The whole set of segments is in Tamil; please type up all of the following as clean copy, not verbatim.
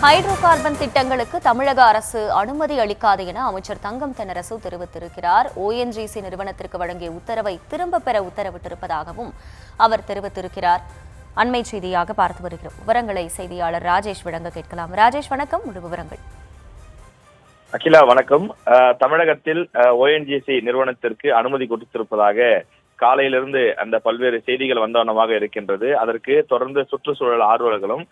ஹைட்ரோ கார்பன் திட்டங்களுக்கு தமிழக அரசு அனுமதி அளிக்காது என அமைச்சர் தங்கம் தென்னரசு தெரிவித்திருக்கிறார். ONGC நிறுவனத்திற்கு வழங்கிய உத்தரவை திரும்பப் பெற உத்தரவிட்டிருப்பதாகவும் அவர் தெரிவித்திருக்கிறார். அண்மை செய்தியாக பார்த்து வருகிறோம். விவரங்களை செய்தியாளர் ராஜேஷ் வழங்க கேட்கலாம். ராஜேஷ் வணக்கம், முழு விவரங்கள். அகிலா வணக்கம். தமிழகத்தில் ONGC நிறுவனத்திற்கு அனுமதி கொடுத்திருப்பதாக காலையிலிருந்து அந்த பல்வேறு செய்திகள் வந்தவண்ணமாக இருக்கின்றது. அதற்கு தொடர்ந்து சுற்றுச்சூழல் ஆர்வலர்களும்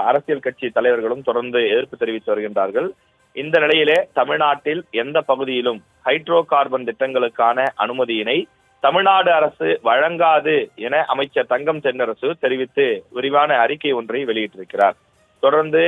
அரசியல் கட்சி தலைவர்களும் தொடர்ந்து எதிர்ப்பு தெரிவித்து வருகின்றார்கள். இந்த நிலையிலே தமிழ்நாட்டில் எந்த பகுதியிலும் ஹைட்ரோ கார்பன் திட்டங்களுக்கான அனுமதியினை தமிழ்நாடு அரசு வழங்காது என அமைச்சர் தங்கம் தென்னரசு தெரிவித்து விரிவான அறிக்கை ஒன்றை வெளியிட்டிருக்கிறார். தொடர்ந்து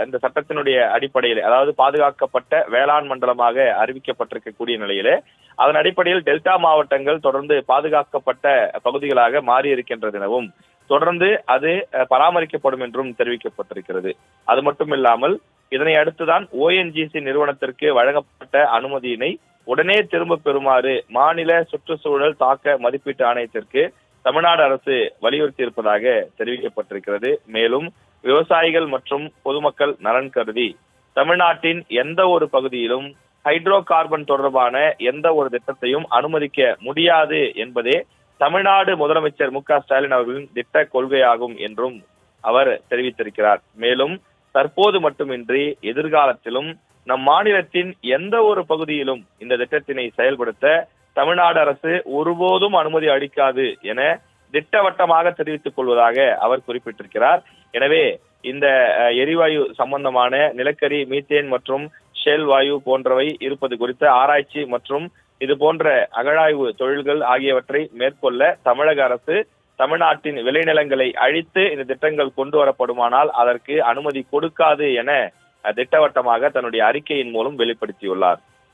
இந்த சட்டத்தினுடைய அடிப்படையில், அதாவது பாதுகாக்கப்பட்ட வேளாண் மண்டலமாக அறிவிக்கப்பட்டிருக்கக்கூடிய நிலையிலே அதன் அடிப்படையில் டெல்டா மாவட்டங்கள் தொடர்ந்து பாதுகாக்கப்பட்ட பகுதிகளாக மாறி இருக்கின்றது எனவும் தொடர்ந்து அது பராமரிக்கப்படும் என்றும் தெரிவிக்கப்பட்டிருக்கிறது. அது மட்டும் இல்லாமல் இதனை அடுத்துதான் ONGC நிறுவனத்திற்கு வழங்கப்பட்ட அனுமதியினை உடனே திரும்ப பெறுமாறு மாநில சுற்றுச்சூழல் தாக்க மதிப்பீட்டு ஆணையத்திற்கு தமிழ்நாடு அரசு வலியுறுத்தி இருப்பதாக தெரிவிக்கப்பட்டிருக்கிறது. மேலும் விவசாயிகள் மற்றும் பொதுமக்கள் நலன் கருதி தமிழ்நாட்டின் எந்த ஒரு பகுதியிலும் ஹைட்ரோ கார்பன் தொடர்பான எந்த ஒரு திட்டத்தையும் அனுமதிக்க முடியாது என்பதே தமிழ்நாடு முதலமைச்சர் மு க ஸ்டாலின் அவர்களின் திட்ட கொள்கையாகும் என்றும் அவர் தெரிவித்திருக்கிறார். மேலும் தற்போது மட்டுமின்றி எதிர்காலத்திலும் நம் மாநிலத்தின் எந்த ஒரு பகுதியிலும் இந்த திட்டத்தினை செயல்படுத்த தமிழ்நாடு அரசு ஒருபோதும் அனுமதி அளிக்காது என திட்டவட்டமாக தெரிவித்துக் கொள்வதாக அவர் குறிப்பிட்டிருக்கிறார். எனவே இந்த எரிவாயு சம்பந்தமான நிலக்கரி, மீத்தேன் மற்றும் ஷெல் வாயு போன்றவை இருப்பது குறித்த ஆராய்ச்சி மற்றும் இது போன்ற அகழாய்வு தொழில்கள் ஆகியவற்றை மேற்கொள்ள தமிழக அரசு தமிழ்நாட்டின் விளைநிலங்களை அழித்து இந்த திட்டங்கள் கொண்டு வரப்படுமானால் அதற்கு அனுமதி கொடுக்காது என திட்டவட்டமாக தன்னுடைய அறிக்கையின் மூலம் வெளிப்படுத்தியுள்ளார்.